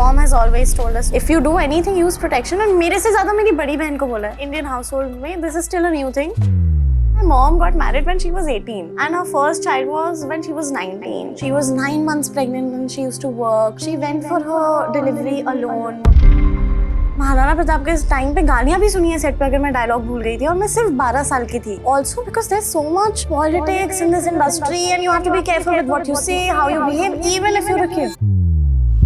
mom has always told us if you do anything use protection, and मेरे से ज़्यादा मेरी बड़ी बहन को बोला है Indian household में this is still a new thing. My mom got married when she was 18 and her first child was when she was 19. She was 9 months pregnant and she used to work. She went for her delivery alone. Maharana Pratap के time पे गालियाँ भी सुनी है set पे अगर मैं dialogue भूल गई थी और मैं सिर्फ 12 साल की थी. Also because there's so much politics in this industry and you have to be careful with what you say, how you behave, even if you're a kid.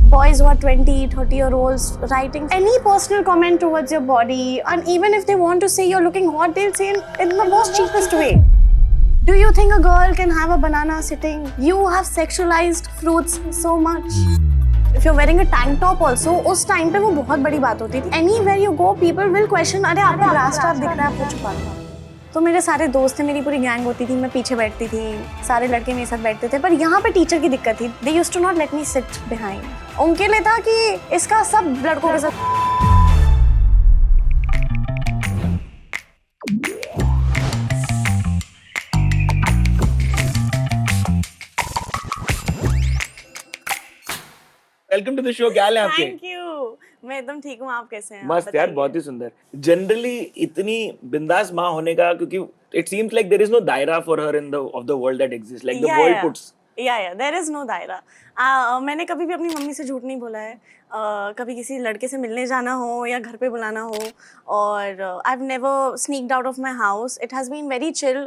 Boys who are 20, 30-year-olds writing any personal comment towards your body, and even if they want to say you're looking hot, they'll say in the most cheapest way. Do you think a girl can have a banana sitting? You have sexualized fruits so much. If you're wearing a tank top also, उस time पे वो बहुत बड़ी बात होती थी. Anywhere you go, people will question, अरे आपको ब्रास्ट आप दिख रहा है, आपको छुपा दो. तो मेरे सारे दोस्त थे, मेरी पूरी गैंग होती थी, मैं पीछे बैठती थी, सारे लड़के मेरे साथ बैठते थे. पर यहाँ पे टीचर की दिक्कत थी. They used to not let me sit behind. उनके लिए था कि इसका सब लड़कों के साथ. Welcome to the show. क्या हाल है आपके? Thank you. मैं एकदम ठीक हूँ. आप कैसे हैं? मस्त यार, बहुत ही सुंदर. जनरली इतनी बिंदास माँ होने का, क्योंकि it seems like there is no दायरा for her in the of the world that exist, like the world puts. Yeah there is no दायरा. मैंने कभी भी अपनी मम्मी से झूठ नहीं बोला है. कभी किसी लड़के से मिलने जाना हो या घर पे बुलाना हो, और I have never sneaked out of my house. It has been very chill.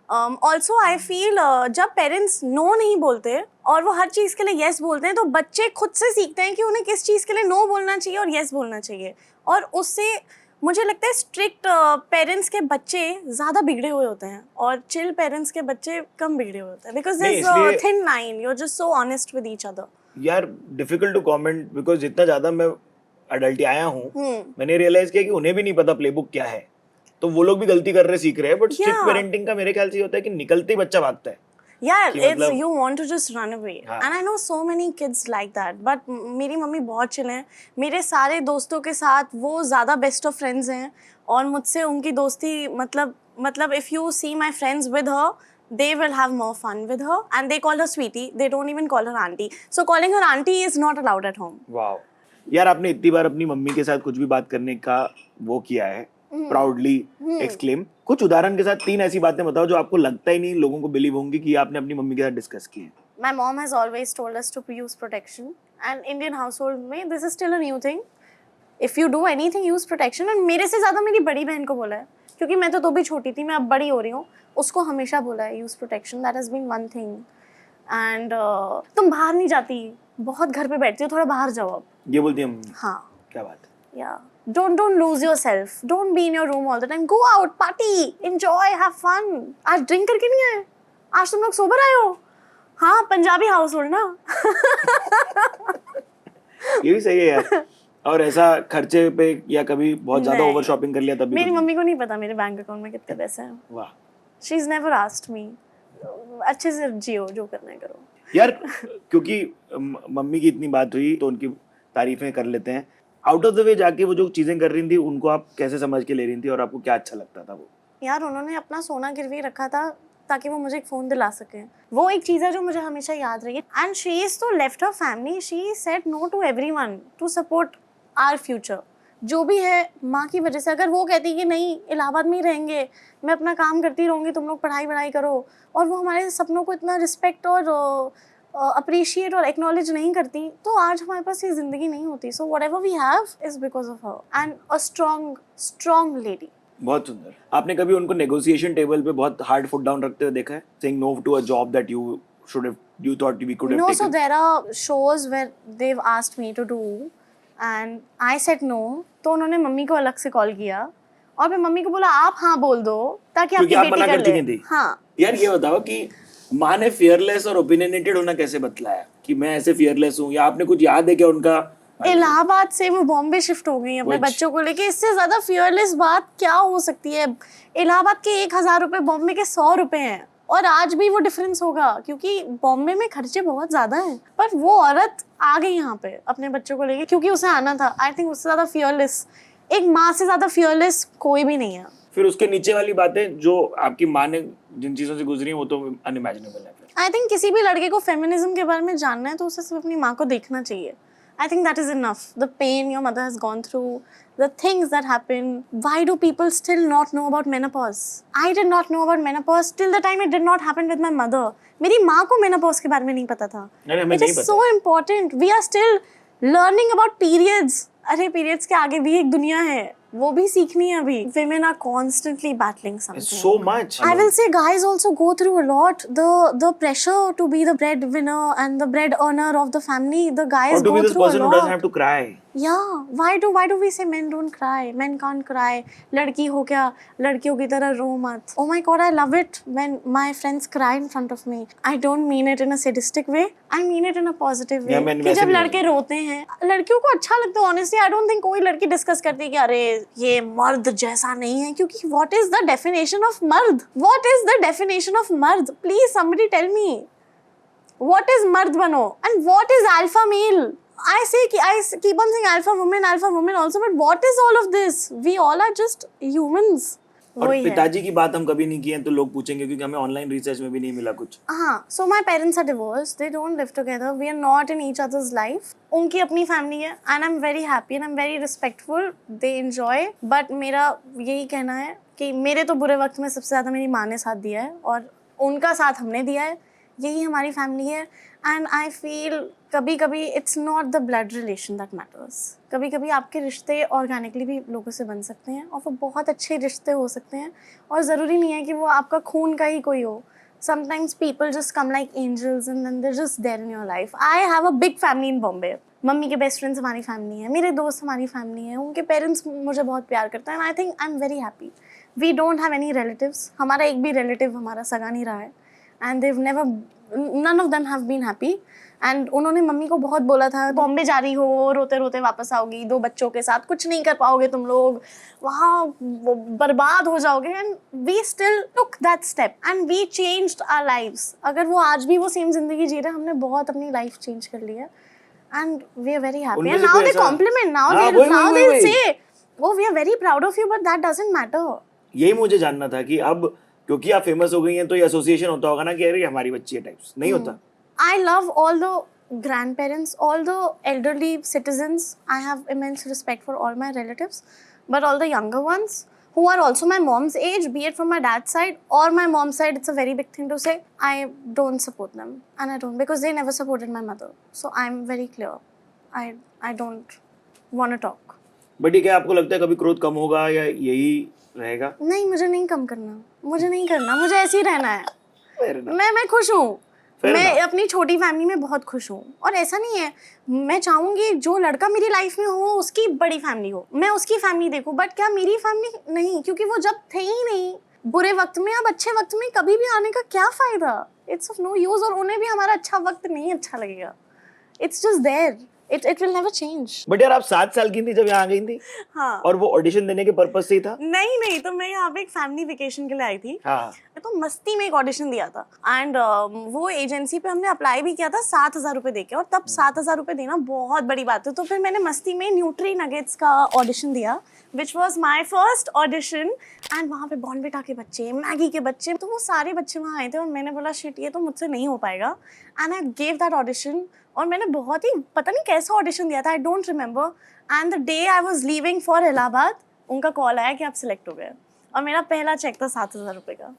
Also I feel जब पेरेंट्स नो नहीं बोलते और वो हर चीज़ के लिए येस बोलते हैं, तो बच्चे खुद से सीखते हैं कि उन्हें किस चीज़ के लिए नो बोलना चाहिए और येस बोलना चाहिए. और उससे मुझे लगता है स्ट्रिक्ट पेरेंट्स के बच्चे ज़्यादा बिगड़े हुए होते हैं और चिल पेरेंट्स के बच्चे कम बिगड़े हुए होते हैं. Because there is a thin line, you are just so honest with each other. यार डिफिकल्ट टू कमेंट, बिकॉज जितना ज्यादा मैं अडल्ट आया हूँ, मैंने रियलाइज किया कि उन्हें भी नहीं पता प्लेबुक क्या है. तो वो लोग भी गलती कर रहे, सीख रहे हैं. बट स्ट्रिक्ट पेरेंटिंग का मेरे ख्याल से होता है कि निकलते ही बच्चा भागता है. Yeah, it's you want to just run away. And I know so many kids like that. But मेरी मम्मी बहुत चिल हैं. मेरे सारे दोस्तों के साथ वो ज़्यादा बेस्ट ऑफ फ्रेंड्स हैं और मुझसे उनकी दोस्ती मतलब if you see my friends with her, they will have more fun with her and they call her sweetie. They don't even call her auntie. So calling her auntie is not allowed at home. Wow. यार आपने इतनी बार अपनी mummy के साथ कुछ भी बात करने का वो किया है, प्राउडली एक्सक्लेम. कुछ उदाहरण के साथ 3 ऐसी बातें बताओ जो आपको लगता ही नहीं लोगों को बिलीव होंगी कि आपने अपनी मम्मी के साथ डिस्कस की है. My mom has always told us to use protection, and Indian household में this is still a new thing. If you do anything, use protection. and मेरे से ज़्यादा मेरी बड़ी बहन को बोला है, क्योंकि मैं तो भी छोटी थी, मैं अब बड़ी हो रही हूँ. उसको हमेशा बोला है use protection. That has been one thing. And तुम बाहर नहीं जाती, बहुत घर पे बैठती हो, थोड़ा बाहर जाओ अब. ये बोलती है मम्मी? हाँ. क्या बात है? Yeah. Don't lose yourself. Don't be in your room all the time. Go out, party, enjoy, have fun. आज ड्रिंक करके नहीं आए? आज तुम लोग सोबर आए हो? हाँ, पंजाबी हाउस होल्ड ना. ये भी सही है यार. और ऐसा खर्चे पे या कभी बहुत ज्यादा ओवर शॉपिंग कर लिया तभी? मेरी मम्मी को नहीं पता मेरे बैंक अकाउंट में कितने पैसे हैं. वाह. She's never asked me. अच्छे से जियो, जो करना है करो. यार क्योंकि मम्मी की इतनी बात हुई तो उनकी तारीफें कर लेते हैं. आउट ऑफ द वे जाके वो जो चीजें कर रही थी उनको आप कैसे समझ के ले रही थी और आपको क्या अच्छा लगता था? वो यार उन्होंने अपना सोना गिरवी रखा था ताकि वो मुझे एक फ़ोन दिला सके. वो एक चीज़ है जो मुझे हमेशा याद रही. And she is to left her family. She said no to everyone to support our future. जो भी है माँ की वजह से. अगर वो कहती कि नहीं इलाहाबाद में ही रहेंगे, मैं अपना काम करती रहूँगी, तुम लोग पढ़ाई करो, और वो हमारे सपनों को इतना रिस्पेक्ट और अप्रिशिएट और एक्नॉलेज नहीं करती, तो आज हमारे पास ये जिंदगी नहीं होती. So whatever we have is because of her and a strong lady. बहुत सुंदर. आपने कभी उनको नेगोशिएशन टेबल पे बहुत हार्ड फुट डाउन रखते हुए देखा है? Saying no to a job that you should have, you thought we could have taken? No. So there are shows where they have asked me to do and I said no. तो उन्होंने मम्मी को अलग से call किया और मैं mummy को बोला आप हाँ बोल दो ताकि आपकी बेटी कर ले. हाँ. यार ये बताओ कि माँ ने फियरलेस और ओपिनियनेटेड होना कैसे बतलाया कि मैं ऐसे फियरलेस हूँ, या आपने कुछ याद है क्या उनका? इलाहाबाद से वो बॉम्बे शिफ्ट हो गई अपने बच्चों को लेके. इससे ज्यादा फियरलेस बात क्या हो सकती है? इलाहाबाद के 1000 रुपए बॉम्बे के 100 रुपए हैं. और आज भी वो डिफरेंस होगा क्योंकि बॉम्बे में खर्चे बहुत ज्यादा हैं. पर वो औरत आ गई यहाँ पे अपने बच्चों को लेके क्योंकि उसे आना था. आई थिंक उससे ज्यादा फियरलेस, एक माँ से ज्यादा फियरलेस कोई भी नहीं है. फिर उसके नीचे वाली बातें जो आपकी माँ ने जिन चीजों से गुजरी हैं वो तो अनइमेजिनेबल है. आई थिंक किसी भी लड़के को फेमिनिज्म के बारे में जानना है तो उसे सिर्फ अपनी माँ को देखना चाहिए. I think that is enough. The pain your mother has gone through, the things that happen. Why do people still not know about menopause? I did not know about menopause till the time it did not happen with my mother. मेरी माँ को menopause के बारे में नहीं पता था. It is so important. We are still learning about periods. अरे periods के आगे भी एक दुनिया है, वो भी सीखनी है अभी. Women are constantly battling something. It's so much. I will say guys also go through a lot. The pressure to be the breadwinner and the bread earner of the family. The guys go through a lot. Or to be this person who doesn't have to cry. Yeah. Why do we say men don't cry? Men can't cry. लड़की हो क्या? लड़कियों की तरह रो मत. Oh my God, I love it when my friends cry in front of me. I don't mean it in a sadistic way. I mean it in a positive way. Yeah, कि जब लड़के रोते हैं, लड़कियों को अच्छा लगता है. Honestly, I don't think कोई लड़की डिस्कस करती है कि अरे ये मर्द जैसा नहीं है, क्योंकि what is the definition of मर्द? What is the definition of मर्द? Please somebody tell me. What is मर्द बनो? And what is alpha male? I keep on saying alpha woman also, but what is all of this? We all are just humans. और पिताजी की बात हम कभी नहीं की है तो लोग पूछेंगे, क्योंकि हमें ऑनलाइन रिसर्च में भी नहीं मिला कुछ. हाँ, so my parents are divorced. They don't live together. We are not in each other's life. उनकी अपनी फैमिली है and I'm very happy and I'm very respectful. They enjoy. But मेरा यही कहना है कि मेरे तो बुरे वक्त में सबसे ज़्यादा मेरी माँ ने साथ दिया है और उनका साथ हमने दिया है. यही हमारी फैमिली है. एंड आई फील कभी कभी it's not the blood relation that matters. कभी कभी आपके रिश्ते ऑर्गेनिकली भी लोगों से बन सकते हैं और वो बहुत अच्छे रिश्ते हो सकते हैं और ज़रूरी नहीं है कि वो आपका खून का ही कोई हो. Sometimes people just come like angels and then they're just there in your life. I have a big family in Bombay. Mummy के बेस्ट फ्रेंड्स हमारी फैमिली है, मेरे दोस्त हमारी फैमिली है, उनके पेरेंट्स मुझे बहुत प्यार करते हैं. And I think I am very happy. We don't have any relatives. हमारा एक भी रिलेटिव हमारा सगा नहीं रहा है. And they've never, none of them have been happy. And उन्होंने मम्मी को बहुत बोला था बॉम्बे जा रही हो, रोते रोते वापस आओगी 2 बच्चों के साथ, कुछ नहीं कर पाओगे तुम लोग, वहाँ बर्बाद हो जाओगे. And we still took that step and we changed our lives. अगर वो आज भी वो सेम जिंदगी जी रहे, हमने बहुत अपनी लाइफ चेंज कर ली है and we are very happy. And now they compliment, now they say वो we are very proud of you, but that doesn't matter. यही मुझे जानना था कि अब क्योंकि आप फेमस हो गई हैं तो ये एसोसिएशन होता होगा ना कि अरे हमारी बच्ची है टाइप्स, नहीं होता? I love all the grandparents, all the elderly citizens. I have immense respect for all my relatives, but all the younger ones who are also my mom's age, be it from my dad's side or my mom's side, it's a very big thing to say. I don't support them, and I don't, because they never supported my mother. So I'm very clear. I don't want to talk. But ये क्या आपको लगता है कभी क्रोध कम होगा या यही रहेगा? नहीं, मुझे नहीं कम करना, मुझे नहीं करना, मुझे ऐसे ही रहना है. मैं खुश हूँ. मैं अपनी छोटी फैमिली में बहुत खुश हूँ और ऐसा नहीं है, मैं चाहूँगी जो लड़का मेरी लाइफ में हो उसकी बड़ी फैमिली हो, मैं उसकी फैमिली देखूँ, बट क्या मेरी फैमिली नहीं, क्योंकि वो जब थे ही नहीं बुरे वक्त में, अब अच्छे वक्त में कभी भी आने का क्या फ़ायदा? It's of no use. और उन्हें भी हमारा अच्छा वक्त नहीं अच्छा लगेगा. It's just there. It will never change. But यार आप 7 साल की थी जब यहाँ आ गई थी. हाँ. और वो ऑडिशन देने के पर्पस से ही था? नहीं, तो मैं यहाँ पे एक फैमिली वेकेशन के लिए आई थी. हाँ. तो मस्ती में एक ऑडिशन दिया था एंड वो एजेंसी पे हमने अप्लाई भी किया था 7,000 रुपये देके, और तब 7,000 रुपये देना बहुत बड़ी बात है. तो फिर मैंने मस्ती में न्यूट्री नगेट्स का ऑडिशन दिया, which was my first audition. And वहाँ पे बॉर्नविटा के बच्चे, मैगी के बच्चे, तो वो सारे बच्चे वहाँ आए थे और मैंने बोला शिट ये तो मुझसे नहीं हो पाएगा. And I gave that audition और मैंने बहुत ही पता नहीं कैसा ऑडिशन दिया था, I don't remember. And the day I was leaving for Allahabad उनका कॉल आया कि आप सिलेक्ट हो गए और मेरा पहला चेक था 7,000 रुपये का.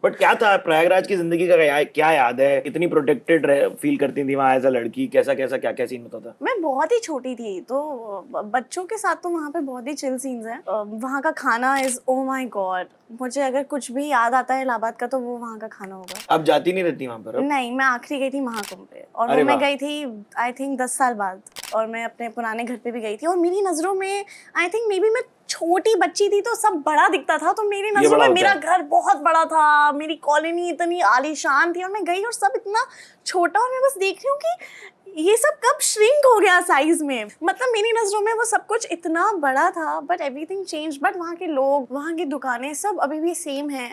बट क्या था प्रयागराज की जिंदगी का क्या याद है? कितनी प्रोटेक्टेड फील करती थी वहाँ एज अ लड़की? कैसा क्या क्या सीन होता था? मैं बहुत ही छोटी थी तो बच्चों के साथ तो वहाँ पे बहुत ही चिल सीन्स हैं. वहाँ का खाना इज ओ माय गॉड. मुझे अगर कुछ भी याद आता है इलाहाबाद का तो वो वहाँ का खाना होगा. आप जाती नहीं रहती वहाँ पर? नहीं, मैं आखिरी गई थी महाकुंभ पे और वो मैं गई थी आई थिंक 10 साल बाद, और मैं अपने पुराने घर पे भी गई थी. और मेरी नज़रों में आई थिंक मे बी मैं छोटी बच्ची थी तो सब बड़ा दिखता था, तो मेरी नज़रों में मेरा घर बहुत बड़ा था, मेरी कॉलोनी इतनी आलीशान थी और मैं गई और सब इतना छोटा, और मैं बस देख रही हूँ कि ये सब कब श्रिंक हो गया साइज में. मतलब मेरी नज़रों में वो सब कुछ इतना बड़ा था, बट एवरीथिंग चेंज. बट वहाँ के लोग, वहाँ की दुकानें सब अभी भी सेम हैं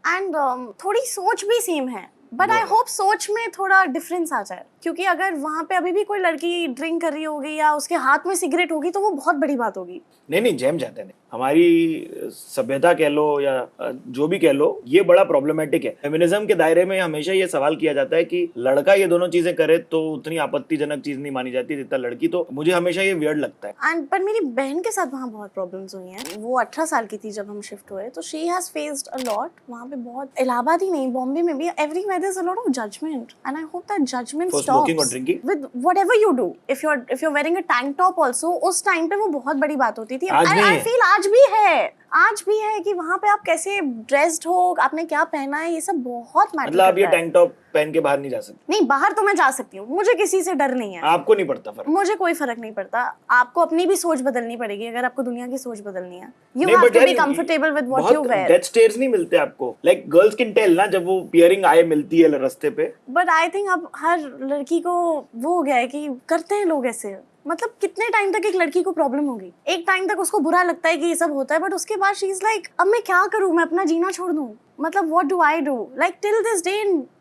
एंड थोड़ी सोच भी सेम है. बट आई होप सोच में थोड़ा डिफरेंस आ जाए, क्योंकि अगर वहाँ पे अभी भी कोई लड़की ड्रिंक कर रही होगी या उसके हाथ में सिगरेट होगी तो वो बहुत बड़ी बात होगी। नहीं जैम जाते हैं। हमारी सभ्यता कह लो या जो भी कह लो, ये बड़ा प्रॉब्लमेटिक है। फेमिनिज्म के दायरे में हमेशा ये सवाल किया जाता है कि लड़का ये दोनों चीजें करे तो उतनी आपत्तिजनक चीज नहीं मानी जाती जितना लड़की, तो मुझे हमेशा ये वियर्ड लगता है। एंड पर मेरी बहन के साथ वहाँ बहुत प्रॉब्लम्स हुई हैं। वो 18 साल की थी जब हम शिफ्ट हुए, तो she has faced a lot वहाँ पे। बहुत इलाहाबाद ही नहीं, बॉम्बे में भी everywhere there is a lot of judgment, and I hope that judgment For smoking or stops drinking? With whatever you do. If you are wearing a tank top also, उस time पे वो बहुत बड़ी बात होती थी। आज नहीं आई है। फील आज भी है कि वहाँ पे आप कैसे ड्रेस्ड हो, आपने क्या पहना है, ये सब बहुत मैटर मतलब आप ये करता है। टैंक टॉप पहन के बाहर नहीं जा सकते? नहीं, बाहर तो मैं जा सकती हूँ, मुझे किसी से डर नहीं है। आपको नहीं पड़ता फर्क? मुझे कोई फर्क नहीं पड़ता। आपको अपनी भी सोच बदलनी पड़ेगी अगर आपको दुनिया की सोच बदलनी है। यू नहीं, हैव but टू बी यार, कंफर्टेबल विद व्हाट यू बहुत वेयर। डेथ स्टेयर्स नहीं मिलते आपको, लाइक गर्ल्स कैन टेल ना, जब वो पियरिंग आए मिलती है रास्ते पे। बट आई थिंक अब हर लड़की को वो हो गया है कि करते हैं लोग ऐसे। मतलब कितने टाइम तक एक लड़की को प्रॉब्लम होगी? एक टाइम तक उसको बुरा लगता है कि ये सब होता है, बट उसके बाद शी इज लाइक, अब मैं क्या करूं, मैं अपना जीना छोड़ दूं? मतलब what do I do? Like till this day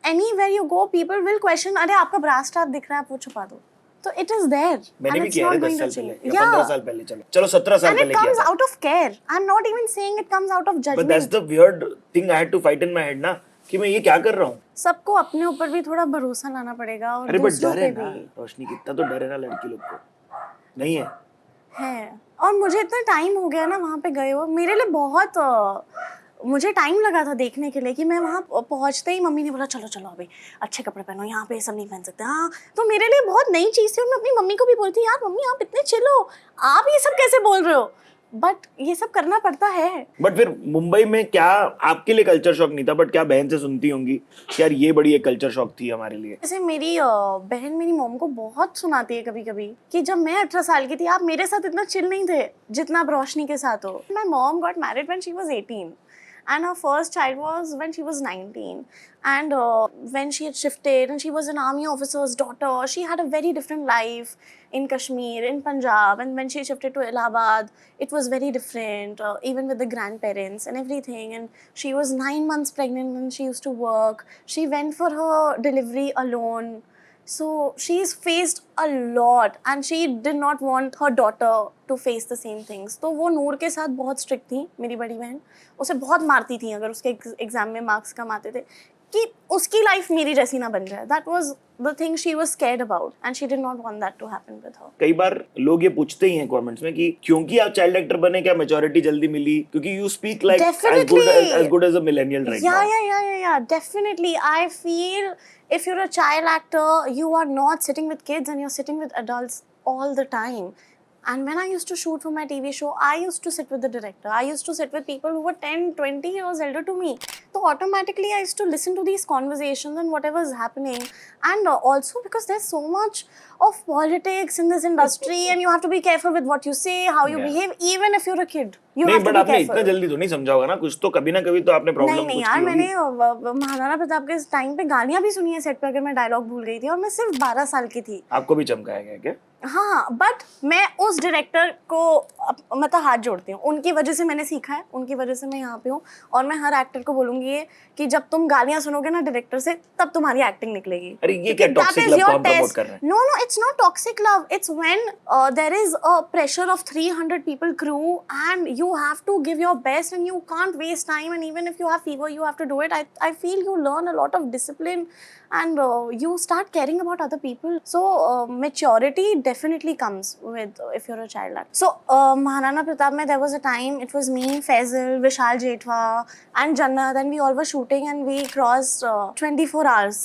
anywhere you go people will question, अरे आपका ब्रा स्ट्रैप दिख रहा है, आप वो छुपा दो। तो इट इज देयर। मैंने भी किया है 10 साल पहले या 15 साल पहले, चलो 17 साल पहले And it किया comes था। out of care. I'm not even saying it comes out of But judgment. that's the weird thing I had to fight in my head ना, कि मैं ये क्या कर रहा हूँ। सबको अपने ऊपर भी थोड़ा भरोसा लाना पड़ेगा, और अरे बट दूसरों डर पे है ना भी रोशनी, कितना तो डर है ना लड़की लोग को, नहीं है? है। और मुझे इतना टाइम हो गया ना वहाँ पे गए हो, मेरे लिए बहुत मुझे टाइम लगा था देखने के लिए कि मैं वहाँ पहुँचते ही मम्मी ने बोला चलो चलो अभी अच्छे कपड़े पहनो, यहाँ पे ये सब नहीं पहन सकते। हाँ, तो मेरे लिए बहुत नई चीज़ थी, और मैं अपनी मम्मी को भी बोलती यार मम्मी आप इतने चिल हो, आप ये सब कैसे बोल रहे हो? बट ये सब करना पड़ता है। बट फिर मुंबई में क्या आपके लिए कल्चर शॉक नहीं था, बट क्या बहन से सुनती होंगी कि यार ये बड़ी एक कल्चर शॉक थी हमारे लिए? जैसे मेरी बहन मेरी मॉम को बहुत सुनाती है कभी कभी कि जब मैं 18 साल की थी आप मेरे साथ इतना चिल नहीं थे जितना आप रोशनी के साथ हो। My mom got married when she was 18 and her first child was when she was 19, and when she had shifted and she was an army officer's daughter, she had a very different life in Kashmir, in Punjab, and when she shifted to Allahabad it was very different, even with the grandparents and everything. And she was 9 months pregnant and she used to work. She went for her delivery alone. So she's faced a lot and she did not want her daughter to face the same things. तो वो नूर के साथ बहुत strict थी मेरी बड़ी बहन, उसे बहुत मारती थी अगर उसके एग्जाम में मार्क्स कम आते थे, कि उसकी लाइफ मेरी जैसी ना बन जाए। That was the thing she was scared about and she did not want that to happen with her. कई बार लोग ये पूछते ही हैं कमेंट्स में कि क्योंकि आप चाइल्ड एक्टर बने क्या मैच्योरिटी जल्दी मिली? क्योंकि you speak like as good as a millennial right now. Yeah, definitely. I feel if you're a child actor, you are not sitting with kids and you're sitting with adults all the time. And when I used to shoot for my TV show, I used to sit with the director. I used to sit with people who were 10, 20 years elder to me. So automatically I used to listen to these conversations and whatever is happening. And also because there's so much of politics in this industry and you have to be careful with what you say, how you behave, even if you're a kid. You नहीं have to but be आपने careful. इतना जल्दी तो नहीं समझा होगा ना, कुछ तो कभी ना कभी तो आपने प्रॉब्लम नहीं कुछ यार, की मैंने होगी। महाराणा प्रताप के टाइम पे गालियां भी सुनी है सेट पे अगर मैं डायलॉग भूल गई थी, और मैं सिर्फ 12 साल की थी। आपको भी चमकाया गया क्या? हाँ, बट मैं उस डायरेक्टर को मतलब हाथ जोड़ती हूँ, उनकी वजह से मैंने सीखा है, उनकी वजह से मैं यहाँ पे हूँ। और मैं हर एक्टर को बोलूंगी ये कि जब तुम गालियाँ सुनोगे ना डायरेक्टर से, तब तुम्हारी एक्टिंग निकलेगी। अरे ये क्या टॉक्सिक लव को हम प्रमोट कर रहे हैं? No, it's not toxic love. It's when there is a pressure of 300 people crew and you have to give your best and you can't waste time, and even if you have fever, you have to do it. I feel you learn a lot of discipline and you start caring about other people. So maturity definitely comes with if you're a child actor. So Maharana Pratap mein there was a time, it was me, Faisal, Vishal Jethwa and Jannat, and we all were shooting and we crossed 24 hours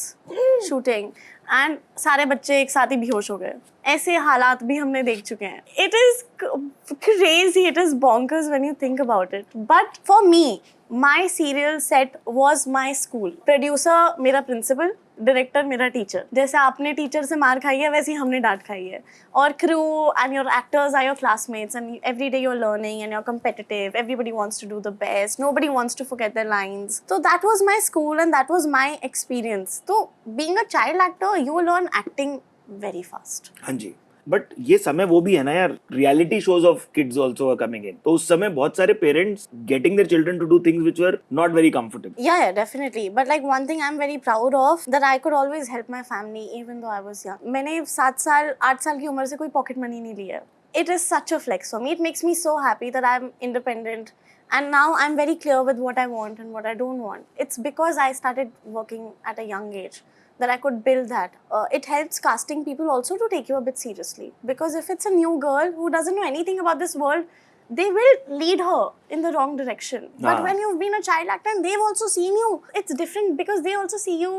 shooting. And सारे बच्चे एक साथ ही बेहोश हो गए। ऐसे हालात भी हमने देख चुके हैं। It is crazy, it is bonkers when you think about it, but for me my serial set was my school. Producer मेरा प्रिंसिपल, डायरेक्टर मेरा टीचर। जैसे आपने टीचर से मार खाई है वैसे ही हमने डांट खाई है। और crew and your actors are your classmates and every day you are learning and you are competitive, everybody wants to do the best, nobody wants to forget their lines. तो that was my school and that was my experience. तो being a child actor you learn acting very fast. हाँ जी, but ये समय वो भी है ना यार, reality shows of kids also are coming in, तो उस समय बहुत सारे parents getting their children to do things which were not very comfortable. Yeah, yeah, definitely. But like one thing I'm very proud of that I could always help my family even though I was young. मैंने 7 साल 8 साल की उम्र से कोई pocket money नहीं लिया. It is such a flex for me. It makes me so happy that I'm independent and now I'm very clear with what I want and what I don't want. It's because I started working at a young age that I could build that. It helps casting people also to take you a bit seriously, because if it's a new girl who doesn't know anything about this world, they will lead her in the wrong direction. But when you've been a child actor and they've also seen you, it's different because they also see you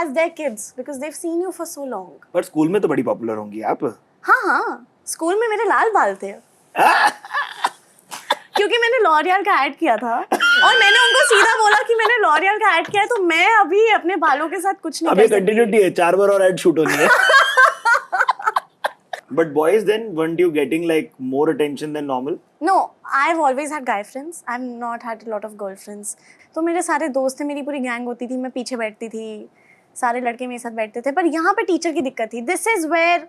as their kids because they've seen you for so long. पर school में तो बड़ी popular होंगी आप. हाँ, school में मेरे लाल बाल थे क्योंकि मैंने लॉरियल का ऐड किया था और मैंने उनको सीधा बोला कि मैंने लॉरियल का ऐड किया है, तो मैं अभी अपने बालों के साथ कुछ नहीं कर सकती. अभी कंटिन्यूटी है, 4 बार और ऐड शूट होनी है. But boys then, weren't you getting like more attention than normal? No, I've always had guy friends. I've not had a lot of girlfriends. तो मेरे सारे दोस्त थे, मेरी पूरी गैंग होती थी, मैं पीछे बैठती थी, सारे लड़के मेरे साथ बैठते थे. पर यहाँ पे टीचर की दिक्कत थी. This is where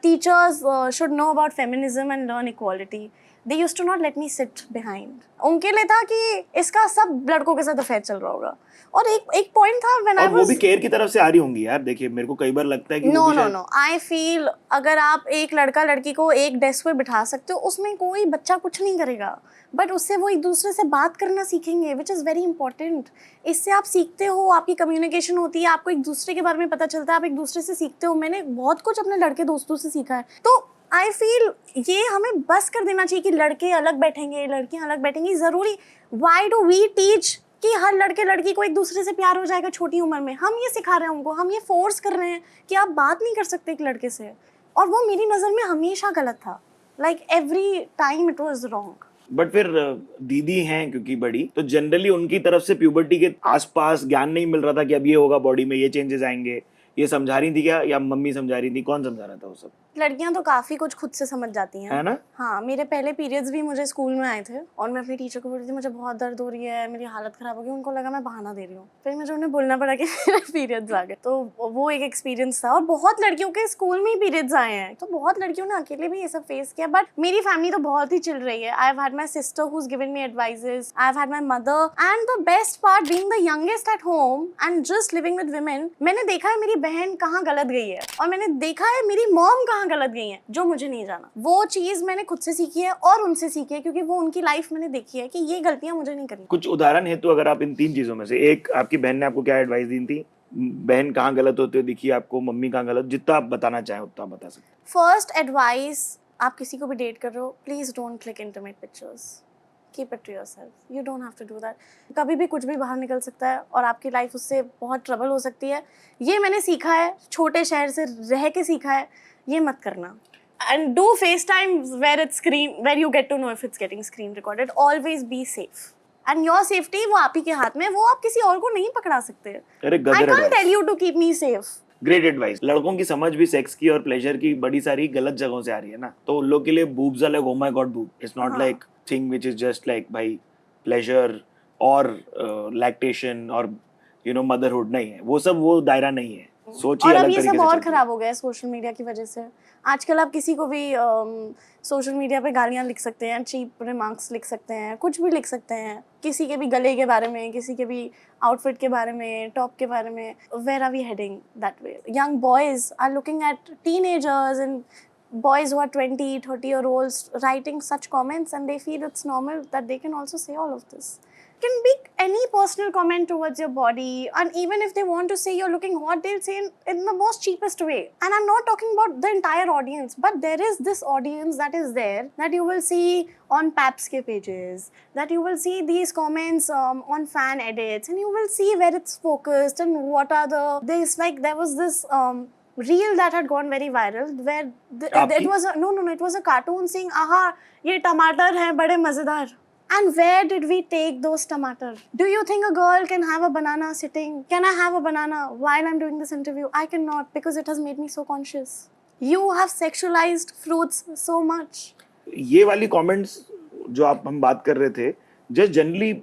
teachers should know about feminism and learn equality. They used to not let me sit behind. उनके लिए था कि इसका सब लड़कों के साथ अफेयर चल रहा होगा. और एक पॉइंट था when I was. वो भी केयर की तरफ से आ रही होंगी यार. देखिए मेरे को कई बार लगता है कि No. I feel अगर आप एक लड़का लड़की को एक डेस्क पे बिठा सकते हो, उसमें कोई बच्चा कुछ नहीं करेगा, बट उससे वो एक दूसरे से बात करना सीखेंगे, विच इज़ वेरी इंपॉर्टेंट. इससे आप सीखते हो, आपकी कम्युनिकेशन होती है, आपको एक दूसरे के बारे में पता चलता है, आप एक दूसरे से सीखते हो. मैंने बहुत कुछ अपने लड़के दोस्तों से सीखा है. तो आई फील ये हमें बस कर देना चाहिए कि लड़के अलग बैठेंगे, लड़कियां अलग बैठेंगी. ज़रूरी वाई डू वी टीच कि हर लड़के लड़की को एक दूसरे से प्यार हो जाएगा छोटी उम्र में? हम ये सिखा रहे हैं उनको, हम ये फोर्स कर रहे हैं कि आप बात नहीं कर सकते एक लड़के से. और वो मेरी नज़र में हमेशा गलत था. Like every time it was wrong. But फिर दीदी हैं क्योंकि बड़ी, तो जनरली उनकी तरफ से प्यूबर्टी के आसपास ज्ञान नहीं मिल रहा था कि अब ये होगा, बॉडी में ये चेंजेस आएंगे. ये समझा रही थी क्या, या मम्मी समझा रही थी? कौन समझा रहा था वो सब? लड़कियां तो काफी कुछ खुद से समझ जाती हैं, है ना? हाँ, मेरे पहले पीरियड्स भी मुझे स्कूल में आए थे और मैं अपनी टीचर को बोल रही थी मुझे बहुत दर्द हो रही है, मेरी हालत खराब हो गई. उनको लगा मैं बहाना दे रही हूँ, फिर मुझे उन्हें बोलना पड़ा कि मेरे पीरियड्स आ गए. तो वो एक एक्सपीरियंस था. और बहुत लड़कियों के स्कूल में ही पीरियड्स आए हैं, तो बहुत लड़कियों ने अकेले भी ये सब फेस किया. बट मेरी फैमिली तो बहुत ही चिल रही है. I have had my sister who is given me advises, I have had my mother, and the best part being the youngest at home and just living with women, मैंने देखा है मेरी बहन कहाँ गलत गई है और मैंने देखा है मेरी मॉम कहाँ गलत गई है, जो मुझे नहीं जाना. वो चीज मैंने खुद से सीखी है और उनसे सीखी है, क्योंकि वो उनकी लाइफ मैंने देखी है कि ये गलतियां मुझे नहीं करनी. कुछ उदाहरण हेतु अगर आप इन 3 चीजों में से, एक आपकी बहन ने आपको क्या एडवाइस दी थी, बहन कहाँ गलत होते हो दिखी आपको, मम्मी कहाँ गलत, जितना आप बताना चाहें उतना आप बता सकते. फर्स्ट एडवाइस, आप किसी को भी डेट कर रहे हो, please don't click intimate pictures. Keep it to yourself. You don't have to do that. कभी भी कुछ भी बाहर निकल सकता है और आपकी लाइफ उससे बहुत ट्रबल हो सकती है. ये मैंने सीखा है, छोटे शहर से रह के सीखा है. ये मत करना. And do FaceTime where it's where you get to know if it's getting screen recorded. Always be safe. And your safety वो आप ही के हाथ में, वो आप किसी और को नहीं पकड़ा सकते. अरे I can't tell you to keep me safe. Great advice. लड़कों की समझ भी सेक्स की और प्लेजर की बड़ी सारी गलत जगहों से आ रही है ना, तो उन लोग के लिए boobs are like oh my god boob. It's not like thing which is just like भाई प्लेजर और लैक्टेशन और यू नो मदरहुड. नहीं है वो सब, वो दायरा नहीं है. सोचिए और अलग अब तरीके ये से सब और चलती है. खराब हो गया है सोशल मीडिया की वजह से. आजकल आप किसी को भी सोशल मीडिया पे गालियाँ लिख सकते हैं, चीप रिमार्क्स लिख सकते हैं, कुछ भी लिख सकते हैं, किसी के भी गले के बारे में, किसी के भी आउटफिट के बारे में, टॉप के बारे में. Where are we heading that way? Young boys are looking at teenagers and boys who are 20-30-year-olds writing such comments and they feel it's normal that they can also say all of this. It can be any personal comment towards your body, and even if they want to say you're looking hot, they'll say in the most cheapest way. And I'm not talking about the entire audience, but there is this audience that is there that you will see on Paps ke pages, that you will see these comments on fan edits, and you will see where it's focused and what are there's like there was this reel that had gone very viral where it was it was a cartoon saying aha ye टमाटर हैं बड़े मजेदार. And where did we take those tomato? Do you think a girl can have a banana sitting? Can I have a banana while I'm doing this interview? I cannot, because it has made me so conscious. You have sexualized fruits so much. ये वाली comments जो हम बात कर रहे थे, just generally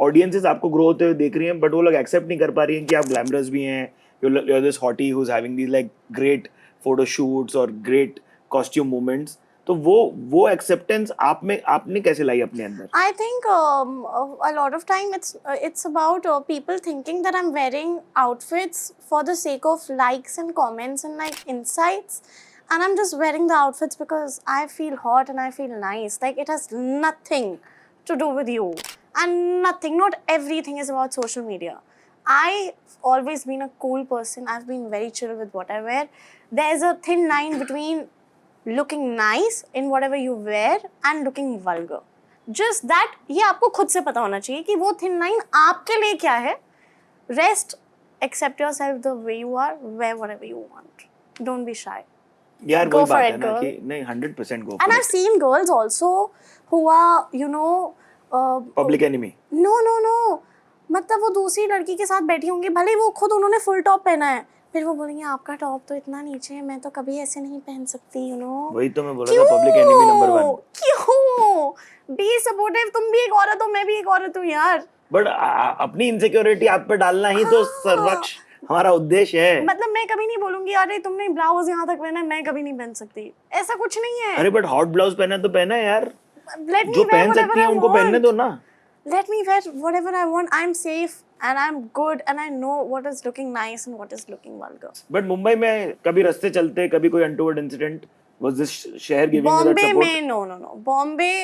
audiences आपको grow होते हुए देख रही हैं, बट वो लोग एक्सेप्ट नहीं कर पा रही हैं कि आप ग्लैमरस भी हैं. You're this hottie who's having these like great photo shoots or great costume movements, तो वो एक्सेप्टेंस आपने कैसे लाई अपने अंदर? I think a lot of time it's about people thinking that I'm wearing outfits for the sake of likes and comments and like insights, and I'm just wearing the outfits because I feel hot and I feel nice. Like it has nothing to do with you, and nothing. Not everything is about social media. I've always been a cool person. I've been very chill with what I wear. There's a thin line between looking nice in whatever you wear and looking vulgar. Just that, ये आपको खुद से पता होना चाहिए कि वो thin line आपके लिए क्या है. Rest, accept yourself the way you are, wear whatever you want. Don't be shy. यार Go वही for बात it, है ना girl. कि नहीं 100% go And for I've it. seen girls also who are, you know, Public enemy. no. मतलब वो दूसरी लड़की के साथ बैठी होंगी, भले ही वो खुद उन्होंने फुल टॉप पहना है, फिर वो बोलेंगे आपका टॉप तो इतना नीचे है, मैं तो कभी ऐसे नहीं पहन सकती, you know. वही तो मैं बोल रहा था, पब्लिक एनिमी नंबर 1. क्यों? बी सपोर्टिव, तुम भी एक औरत हो, मैं भी एक औरत हूँ यार. बट अपनी इनसिक्योरिटी आप पे डालना ही तो सर्वक्ष हमारा उद्देश्य है. मतलब मैं कभी नहीं बोलूंगी अरे तुमने ब्लाउज यहाँ तक पहना है, मैं कभी नहीं पहन सकती. ऐसा कुछ नहीं है. अरे बट हॉट ब्लाउज पहना तो पहना है यार. Let me जो wear पहन whatever सकती है I उनको पहनने want. दो ना. Let me wear whatever I want. I'm safe and I'm good and I know what is looking nice and what is looking vulgar. But Mumbai में कभी रास्ते चलते, कभी कोई अनटोवर्ड इंसिडेंट, वाज दिस शहर giving you that Bombay support? में no. Bombay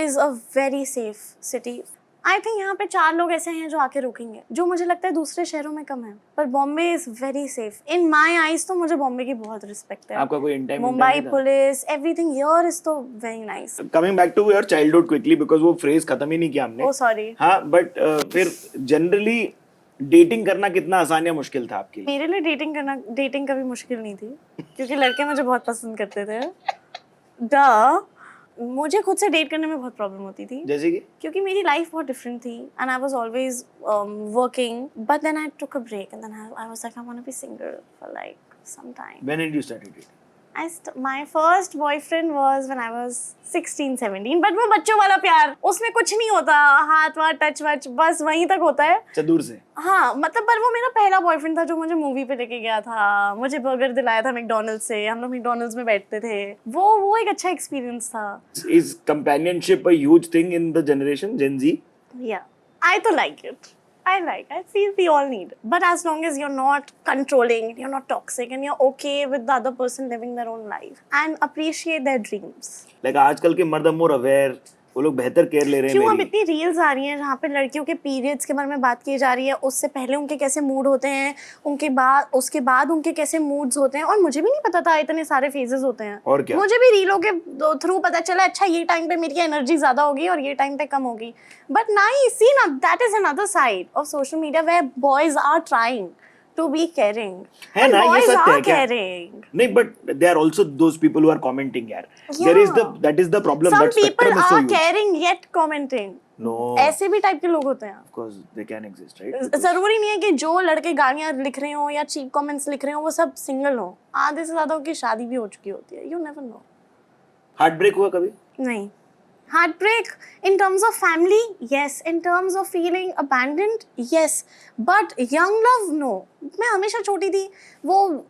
is a very safe city. I think यहाँ पे 4 लोग ऐसे हैं जो आके रुकेंगे, जो मुझे लगता है दूसरे शहरों में कम है. पर Bombay is very safe in my eyes. तो मुझे बॉम्बे की बहुत रिस्पेक्ट है. आपका कोई in time Mumbai police, everything here is तो very nice. Coming back to your childhood quickly, because वो फ्रेज खत्म ही नहीं किया हमने. Oh sorry. हाँ, बट फिर जनरली डेटिंग करना कितना आसान या मुश्किल था आपके लिए? मेरे लिए डेटिंग कभी मुश्किल नहीं थी, क्योंकि लड़के मुझे बहुत पसंद करते थे. मुझे खुद से डेट करने में बहुत प्रॉब्लम होती थी, जैसे कि क्योंकि मेरी लाइफ बहुत डिफरेंट थी and I was always working. But then I took a break and then I was like I want to be single for like some time. When did you start dating? My first boyfriend was when I was 16-17, but वो बच्चों वाला प्यार, उसमें कुछ नहीं होता, हाथ वाथ टच वच बस वहीं तक होता है. अच्छा, दूर से. हाँ मतलब, पर वो मेरा पहला बॉयफ्रेंड था जो मुझे मूवी पे लेके गया था, मुझे बर्गर दिलाया था मैकडॉनल्ड्स से, हम लोग मैकडॉनल्ड्स में बैठते थे. वो एक अच्छा एक्सपीरियंस था. Is companionship a huge thing in the generation Gen Z? Yeah, I तो like it. I feel we all need. But as long as you're not controlling, you're not toxic, and you're okay with the other person living their own life and appreciate their dreams. Like आजकल के मर्द more aware, वो लोग बेहतर care ले रहे हैं. क्यों अब इतनी रील्स आ रही हैं जहाँ पे लड़कियों के पीरियड्स के बारे में बात की जा रही है, उससे पहले उनके कैसे मूड होते हैं, उसके बाद उनके कैसे मूड्स होते हैं. और मुझे भी नहीं पता था इतने सारे फेजेस होते हैं. और क्या, मुझे भी रीलों के थ्रू पता चला, अच्छा ये टाइम पे मेरी एनर्जी ज्यादा होगी और ये टाइम पे कम होगी. बट नाइस, सी ना, that is another side of social media where boys are trying to be caring. है ना, ये सत्य है क्या? Caring. नहीं, but there are also those people who are commenting यार. Yeah. That is the problem. Some that people spectrum is so are huge. caring yet commenting. No. ऐसे भी टाइप के लोग होते हैं. Of course they can exist, right? जरूरी नहीं है कि जो लड़के गालियां लिख रहे हो या चीप कमेंट्स लिख रहे हो वो सब सिंगल हो. आधे से ज्यादा की शादी भी हो चुकी होती है. You never know. Heartbreak हुआ कभी? नहीं. Heartbreak in terms of family, yes. In terms of feeling abandoned, yes. But young love, no. मैं हमेशा छोटी थी. वो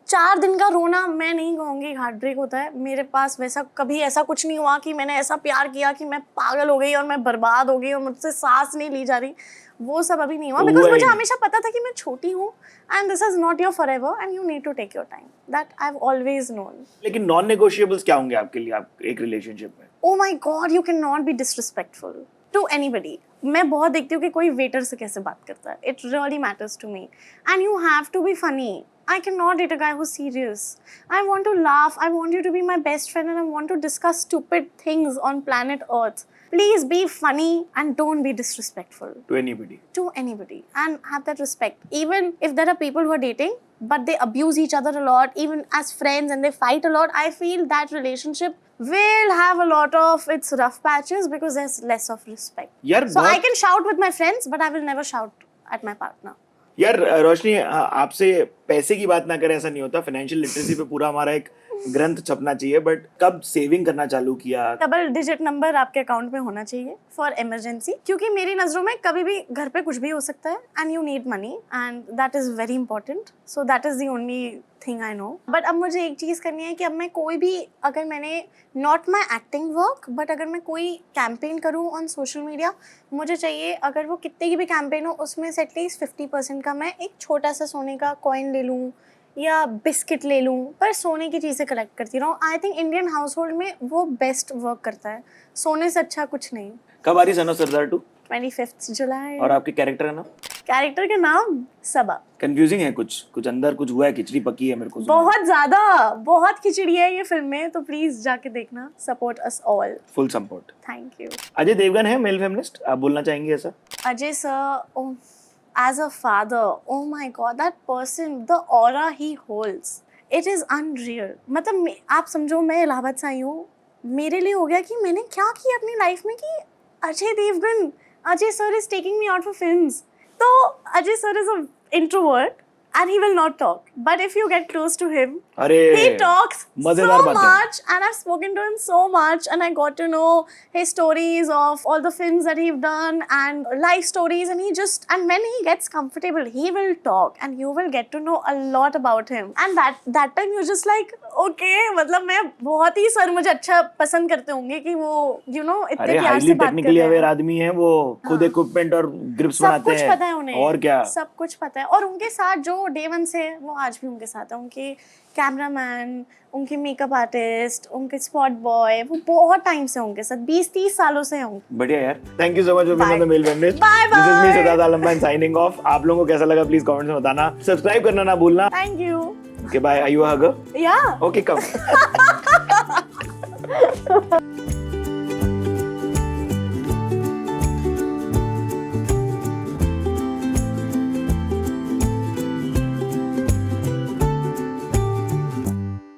4 दिन का रोना मैं नहीं कहूँगी हार्ट ब्रेक होता है. मेरे पास वैसा कभी ऐसा कुछ नहीं हुआ कि मैंने ऐसा प्यार किया कि मैं पागल हो गई और मैं बर्बाद हो गई और मुझसे सांस नहीं ली जा रही. वो सब अभी नहीं हुआ, बिकॉज मुझे हमेशा पता था कि मैं छोटी हूँ and this is not your forever and you need to take your time. That I have always known. लेकिन नॉन नेगोशिएबल्स क्या होंगे आपके लिए, आप एक रिलेशनशिप में? Oh my God, you cannot be disrespectful to anybody. मैं बहुत देखती हूँ कि कोई वेटर से कैसे बात करता है. It really matters to me. And you have to be funny. I cannot date a guy who's serious. I want to laugh. I want you to be my best friend and I want to discuss stupid things on planet Earth. Please be funny and don't be disrespectful. To anybody. To anybody. And have that respect. Even if there are people who are dating, but they abuse each other a lot, even as friends, and they fight a lot, I feel that relationship will have a lot of its rough patches because there's less of respect. यार So I can shout with my friends, but I will never shout at my partner. यार रोशनी, आपसे पैसे की बात ना करें ऐसा नहीं होता. फाइनेंशियल लिटरेसी पे पूरा हमारा एक ग्रंथ छपना चाहिए, बट कब सेविंग करना चालू किया? डबल डिजिट नंबर आपके अकाउंट में होना चाहिए फॉर इमरजेंसी, क्योंकि मेरी नजरों में कभी भी घर पे कुछ भी हो सकता है and you need money and that is very important. So that is the only thing I know. But अब मुझे एक चीज़ करनी है कि अब मैं कोई भी, अगर मैंने not my acting work, but अगर मैं कोई कैंपेन करूँ ऑन सोशल मीडिया, मुझे चाहिए अगर वो कितने की भी कैंपेन हो उसमें से एटलीस्ट 50% का मैं एक छोटा सा सोने का कॉइन ले लूँ या बिस्किट ले लूँ, पर सोने की चीज़ें कलेक्ट करती रहूँ. I think Indian house hold में वो बेस्ट वर्क करता है. सोने से अच्छा कुछ नहीं. कब आ रही सन ऑफ सरदार 2? 25 जुलाई. और आपके कैरेक्टर का नाम? कैरेक्टर का नाम सबा. कंफ्यूजिंग है कुछ अंदर कुछ हुआ है, खिचड़ी पकी है मेरे को. बहुत ज्यादा, बहुत खिचड़ी है ये फिल्म में, तो प्लीज जाके देखना. Support us all. Full support. Thank you. Ajay Devgn है मेल फेमिनिस्ट, आप बोलना चाहेंगे ऐसा? Ajay sir, as a father, oh my god, that person, the aura he holds, it is unreal. मतलब आप समझो, मैं इलाहाबाद से आई हूँ, मेरे लिए हो गया कि मैंने क्या किया अपनी लाइफ में कि Ajay Devgn, Ajay sir is taking me out for films. तो Ajay sir is an introvert and he will not talk, but if you get close to him, he talks so much and I've spoken to him so much and I got to know his stories of all the films that he've done and life stories, and he just, and when he gets comfortable he will talk and you will get to know a lot about him, and that time you're just like okay, मतलब मैं बहुत ही sir मुझे अच्छा पसंद करते होंगे कि वो you know इतने प्यार से बात कर रहे हैं. अवेयर आदमी है वो, खुद इक्विपमेंट और ग्रिप्स बनाते हैं, सब कुछ पता है उन्हें. और क्या, सब कुछ पता है. और उनके साथ जो डे वन से, वो आज भी उनके साथ है, उनके कैमरामैन, उनके मेकअप आर्टिस्ट, उनके स्पॉट बॉय, वो बहुत टाइम से उनके साथ, 20-30 सालों से हैं. बढ़िया यार. Thank you so much for being on the male feminist. Bye bye. This is me Siddharth Alambai signing off. आप लोगों को कैसा लगा प्लीज कमेंट्स में बताना. सब्सक्राइब करना ना भूलना. Thank you. Okay bye. Are you a hugger? Yeah. Okay come.